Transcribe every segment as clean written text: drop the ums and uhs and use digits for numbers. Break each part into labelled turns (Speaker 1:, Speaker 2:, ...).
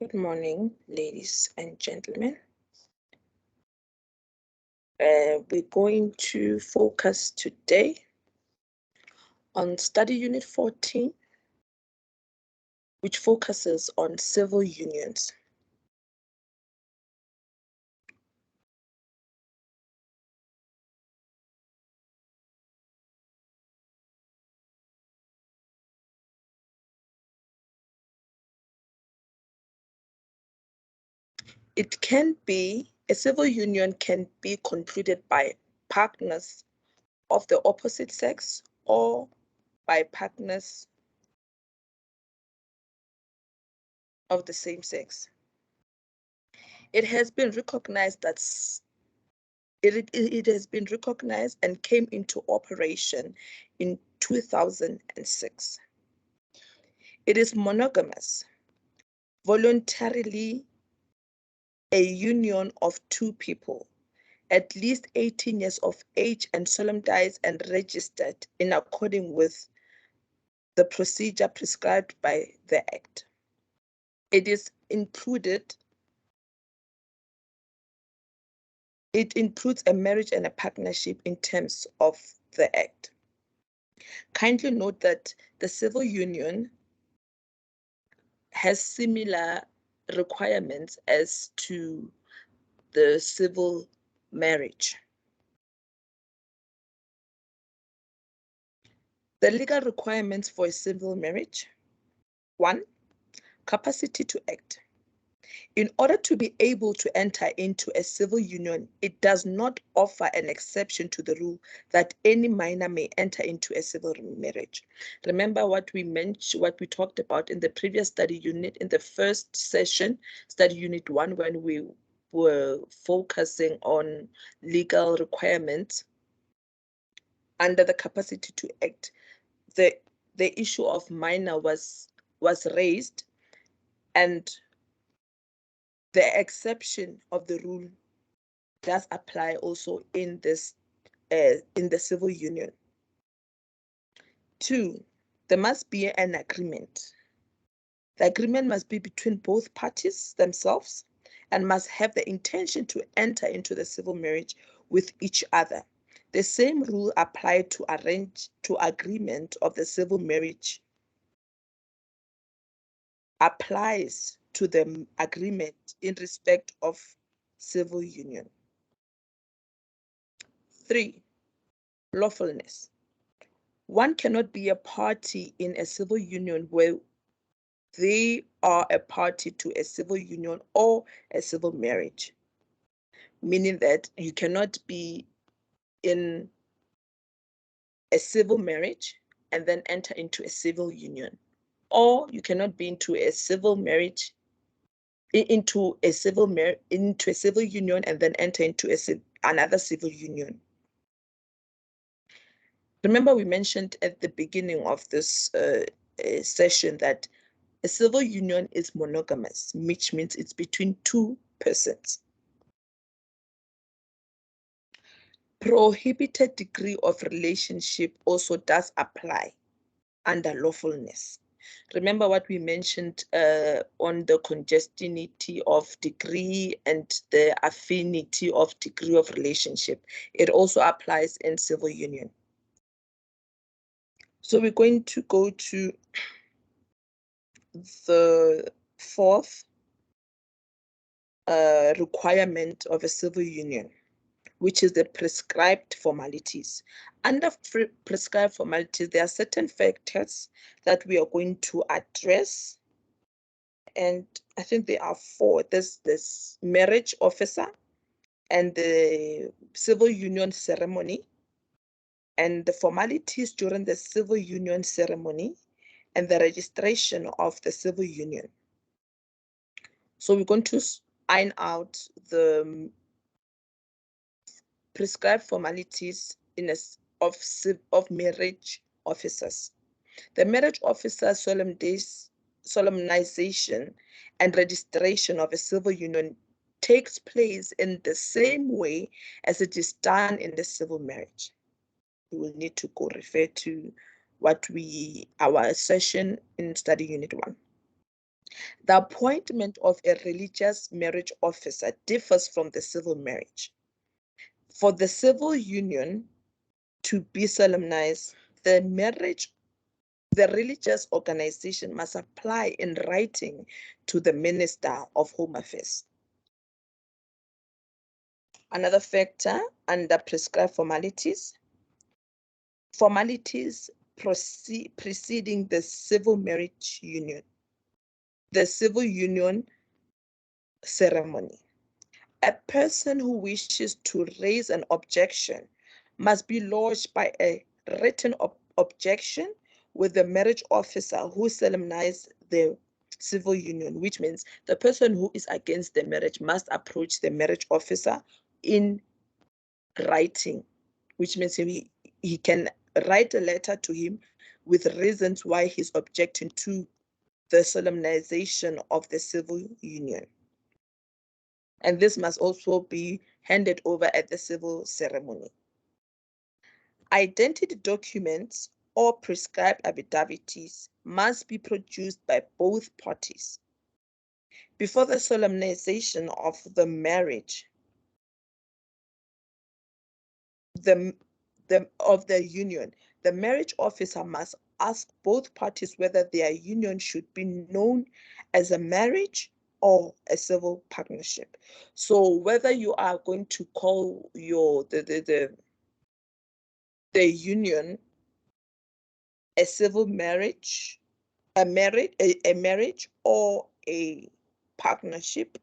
Speaker 1: Good morning, ladies and gentlemen. We're going to focus today on study unit 14, which focuses on civil unions. A civil union can be concluded by partners of the opposite sex or by partners of the same sex. It has been recognized that it has been recognized and came into operation in 2006. It is monogamous, voluntarily a union of two people, at least 18 years of age and solemnized and registered in accordance with the procedure prescribed by the Act. It includes a marriage and a partnership in terms of the Act. Kindly note that the civil union has similar requirements as to the civil marriage. The legal requirements for a civil marriage: 1, capacity to act. In order to be able to enter into a civil union, it does not offer an exception to the rule that any minor may enter into a civil marriage. Remember what we talked about in the previous study unit, in the first session, study unit 1, when we were focusing on legal requirements under the capacity to act. The issue of minor was raised, and the exception of the rule does apply also in this in the civil union. 2, there must be an agreement. The agreement must be between both parties themselves and must have the intention to enter into the civil marriage with each other. The same rule applied to agreement of the civil marriage applies to the agreement in respect of civil union. 3, lawfulness. One cannot be a party in a civil union where they are a party to a civil union or a civil marriage, meaning that you cannot be in a civil marriage and then enter into a civil union, or you cannot be into a civil marriage into a civil union and then enter into another civil union. Remember, we mentioned at the beginning of this session that a civil union is monogamous, which means it's between two persons. Prohibited degree of relationship also does apply under lawfulness. Remember what we mentioned on the congestionality of degree and the affinity of degree of relationship. It also applies in civil union. So we're going to go to the fourth requirement of a civil union, which is the prescribed formalities. Under prescribed formalities, there are certain factors that we are going to address, and I think there are 4. There's this marriage officer and the civil union ceremony, and the formalities during the civil union ceremony, and the registration of the civil union. So we're going to iron out the prescribed formalities of marriage officers. The marriage officer solemnization and registration of a civil union takes place in the same way as it is done in the civil marriage. We will need to go refer to our session in study unit 1. The appointment of a religious marriage officer differs from the civil marriage. For the civil union to be solemnized, the religious organization must apply in writing to the Minister of Home Affairs. Another factor under prescribed formalities, preceding the civil marriage union, the civil union ceremony. A person who wishes to raise an objection must be lodged by a written objection with the marriage officer who solemnized the civil union, which means the person who is against the marriage must approach the marriage officer in writing, which means he can write a letter to him with reasons why he's objecting to the solemnization of the civil union. And this must also be handed over at the civil ceremony. Identity documents or prescribed affidavits must be produced by both parties. Before the solemnization of the marriage, of the union, the marriage officer must ask both parties whether their union should be known as a marriage or a civil partnership. So whether you are going to call the union a civil marriage, a marriage or a partnership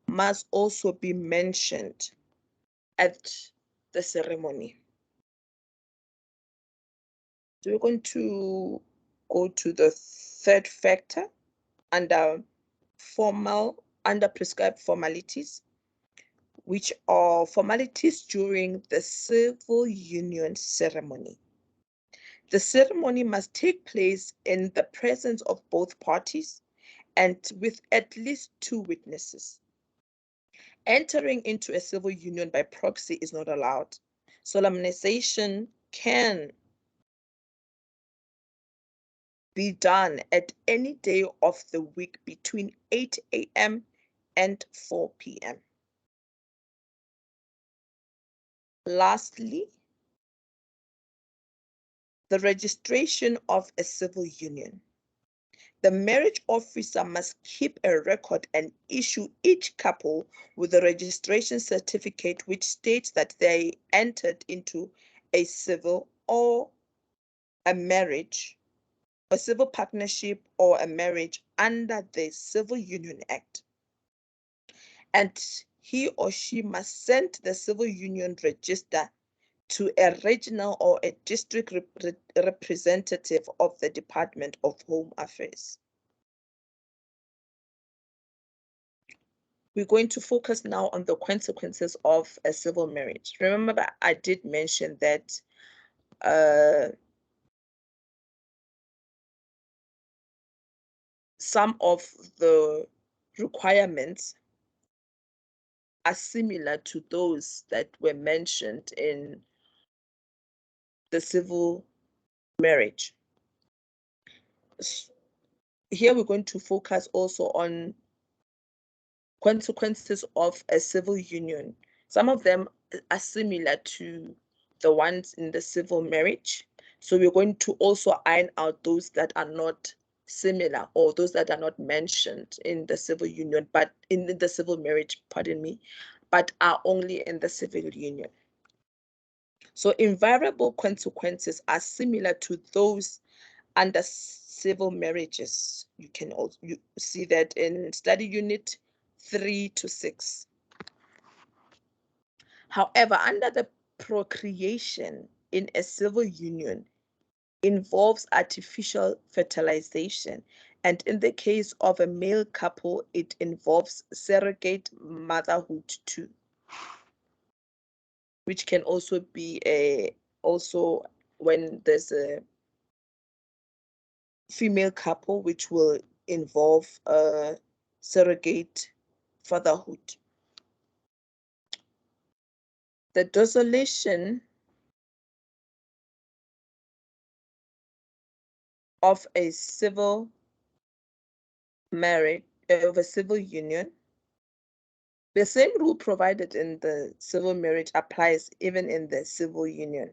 Speaker 1: must also be mentioned at the ceremony. So we're going to go to the third factor under prescribed formalities, which are formalities during the civil union ceremony. The ceremony must take place in the presence of both parties and with at least 2 witnesses. Entering into a civil union by proxy is not allowed. Solemnization can be done at any day of the week between 8 a.m. and 4 p.m. Lastly, the registration of a civil union. The marriage officer must keep a record and issue each couple with a registration certificate which states that they entered into a civil or a marriage, a civil partnership or a marriage under the Civil Union Act. And he or she must send the civil union register to a regional or a district representative of the Department of Home Affairs. We're going to focus now on the consequences of a civil marriage. Remember, I did mention that some of the requirements are similar to those that were mentioned in the civil marriage. Here we're going to focus also on consequences of a civil union. Some of them are similar to the ones in the civil marriage. So we're going to also iron out those that are not similar or those that are not mentioned in the civil union, but in the civil marriage, pardon me, but are only in the civil union. So invariable consequences are similar to those under civil marriages. You can also see that in study unit 3 to 6. However, under the procreation in a civil union involves artificial fertilization, and in the case of a male couple, it involves surrogate motherhood too, which can also be also when there's a female couple, which will involve surrogate fatherhood. The dissolution of a civil marriage, of a civil union, the same rule provided in the civil marriage applies even in the civil union.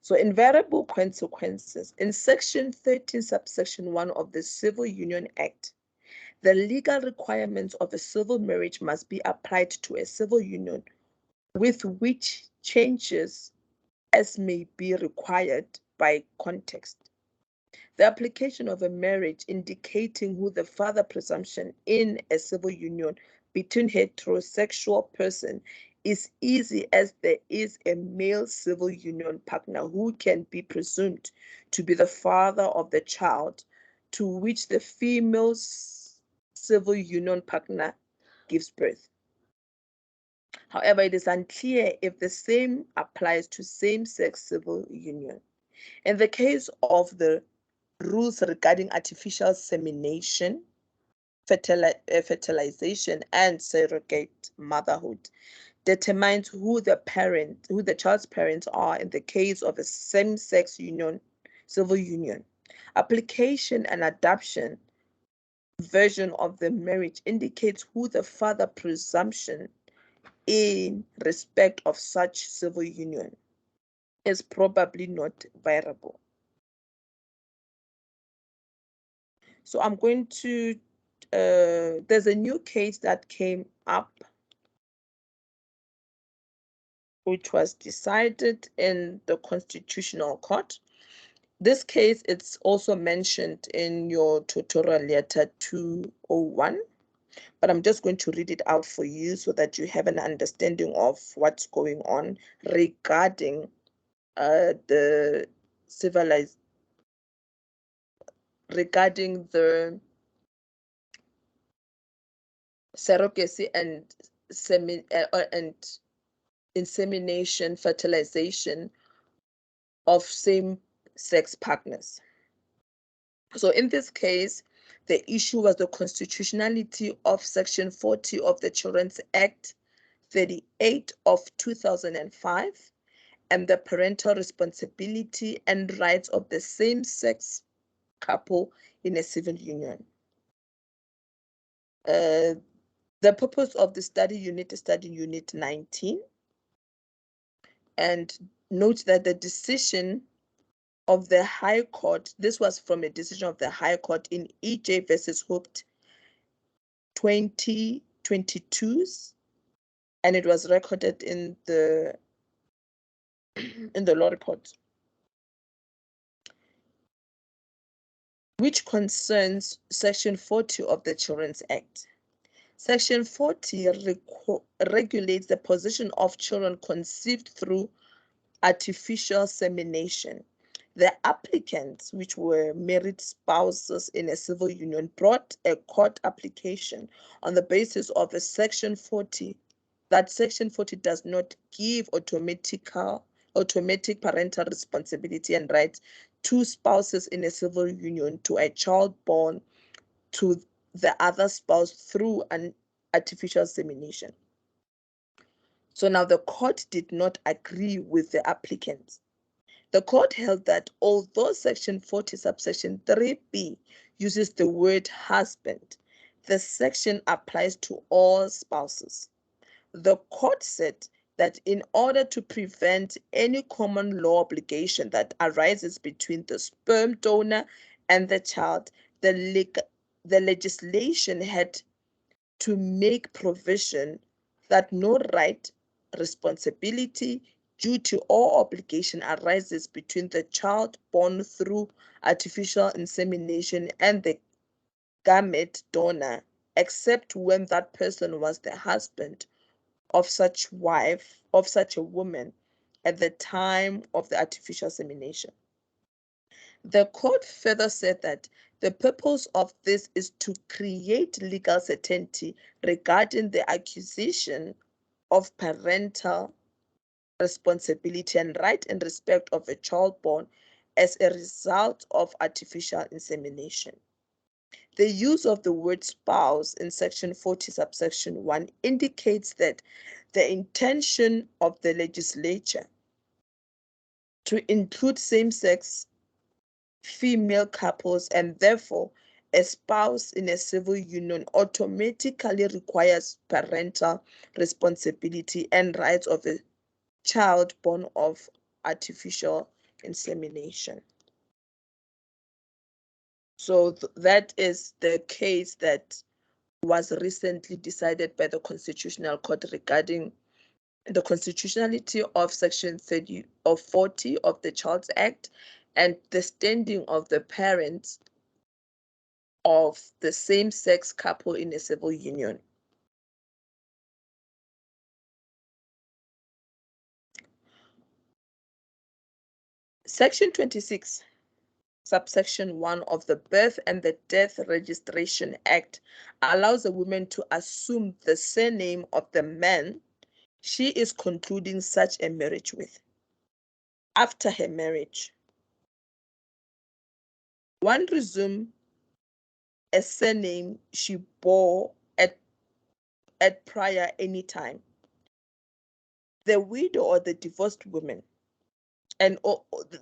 Speaker 1: So invariable consequences. In Section 13, subsection 1 of the Civil Union Act, the legal requirements of a civil marriage must be applied to a civil union with which changes as may be required by context. The application of a marriage indicating who the father presumption in a civil union between heterosexual person is easy as there is a male civil union partner who can be presumed to be the father of the child to which the female civil union partner gives birth. However, it is unclear if the same applies to same-sex civil union. In the case of the rules regarding artificial insemination, fertilization, and surrogate motherhood determines who the child's parents are in the case of a same-sex union, civil union. Application and adoption version of the marriage indicates who the father presumption in respect of such civil union is probably not viable. So I'm going to, there's a new case that came up, which was decided in the Constitutional Court. This case, it's also mentioned in your tutorial letter 201, but I'm just going to read it out for you so that you have an understanding of what's going on regarding the surrogacy and insemination, fertilization of same-sex partners. So in this case, the issue was the constitutionality of Section 40 of the Children's Act 38 of 2005 and the parental responsibility and rights of the same-sex couple in a civil union. The purpose of the study unit is study unit 19. And note that the decision of the High Court, this was from a decision of the High Court in EJ versus Hooked 2022, and it was recorded in the law report, which concerns Section 40 of the Children's Act. Section 40 regulates the position of children conceived through artificial insemination. The applicants, which were married spouses in a civil union, brought a court application on the basis of a Section 40, that Section 40 does not give automatic parental responsibility and rights to spouses in a civil union to a child born to the other spouse through an artificial insemination. So now the court did not agree with the applicants. The court held that although Section 40, subsection 3b uses the word husband, the section applies to all spouses. The court said that in order to prevent any common law obligation that arises between the sperm donor and the child, the legislation had to make provision that no right, responsibility, duty, or obligation arises between the child born through artificial insemination and the gamete donor, except when that person was the husband of such a woman at the time of the artificial insemination. The court further said that the purpose of this is to create legal certainty regarding the acquisition of parental responsibility and right in respect of a child born as a result of artificial insemination. The use of the word spouse in Section 40, subsection 1 indicates that the intention of the legislature to include same-sex female couples and therefore a spouse in a civil union automatically requires parental responsibility and rights of a child born of artificial insemination. So that is the case that was recently decided by the Constitutional Court regarding the constitutionality of Section 30 or 40 of the Child's Act and the standing of the parents of the same-sex couple in a civil union. Section 26, subsection 1 of the Birth and the Death Registration Act allows a woman to assume the surname of the man she is concluding such a marriage with. After her marriage, one resumes a surname she bore at prior any time. The widow or the divorced woman, and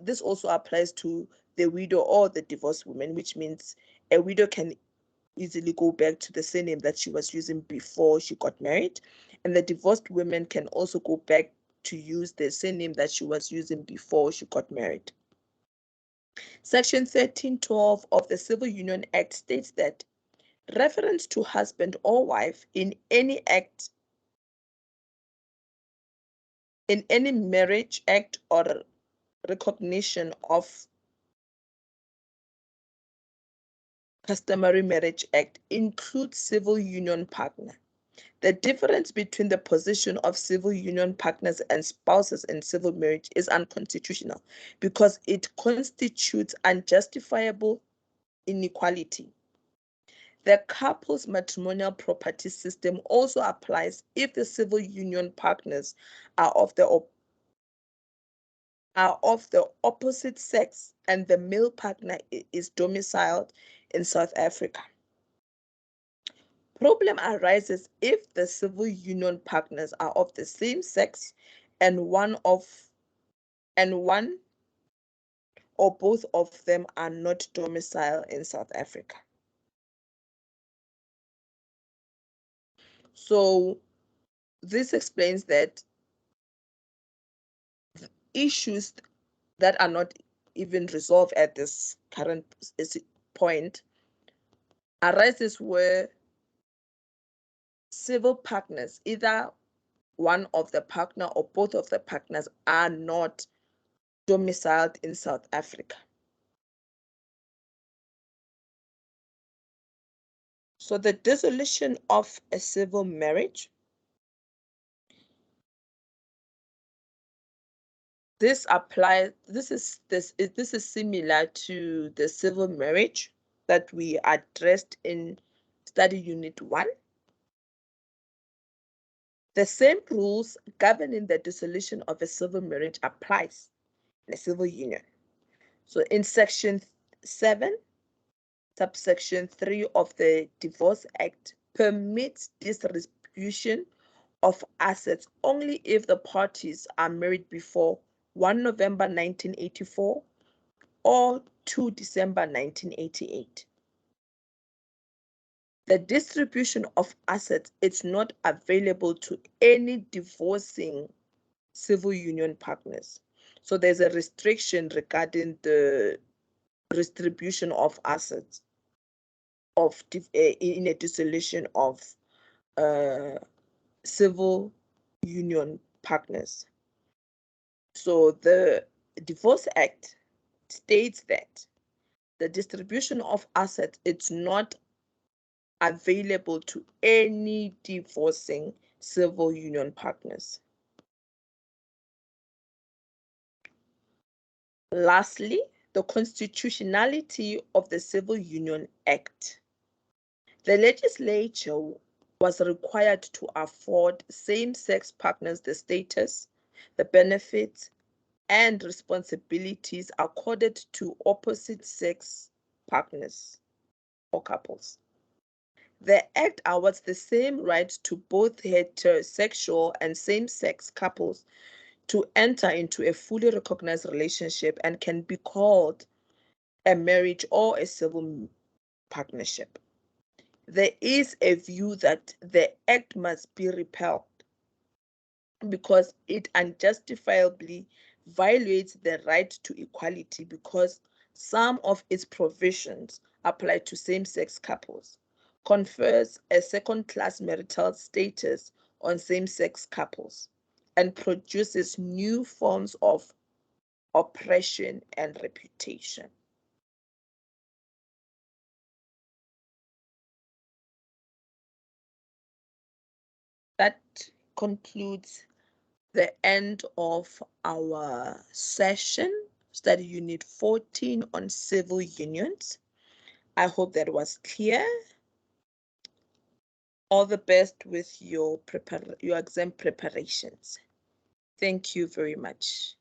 Speaker 1: this also applies to the widow or the divorced woman, which means a widow can easily go back to the surname that she was using before she got married, and the divorced woman can also go back to use the surname that she was using before she got married. Section 1312 of the Civil Union Act states that reference to husband or wife in any act, in any marriage act or recognition of customary marriage act includes civil union partner. The difference between the position of civil union partners and spouses in civil marriage is unconstitutional because it constitutes unjustifiable inequality. The couple's matrimonial property system also applies if the civil union partners are of the opposite sex and the male partner is domiciled in South Africa. Problem arises if the civil union partners are of the same sex and one or both of them are not domiciled in South Africa. So this explains that issues that are not even resolved at this current point arises where civil partners, either one of the partner or both of the partners, are not domiciled in South Africa. So the dissolution of a civil marriage, this is similar to the civil marriage that we addressed in study unit 1. The same rules governing the dissolution of a civil marriage applies in a civil union. So in section 7, subsection 3 of the Divorce Act permits distribution of assets only if the parties are married before 1 November 1984 or 2 December 1988. The distribution of assets is not available to any divorcing civil union partners. So there's a restriction regarding the distribution of assets in a dissolution of civil union partners. So the Divorce Act states that the distribution of assets is not available to any divorcing civil union partners. Lastly, the constitutionality of the Civil Union Act. The legislature was required to afford same-sex partners the status, the benefits, and responsibilities accorded to opposite-sex partners or couples. The Act awards the same rights to both heterosexual and same-sex couples to enter into a fully recognized relationship and can be called a marriage or a civil partnership. There is a view that the act must be repealed because it unjustifiably violates the right to equality because some of its provisions apply to same-sex couples, confers a second-class marital status on same-sex couples, and produces new forms of oppression and reputation. That concludes the end of our session, study unit 14 on civil unions. I hope that was clear. All the best with your exam preparations. Thank you very much.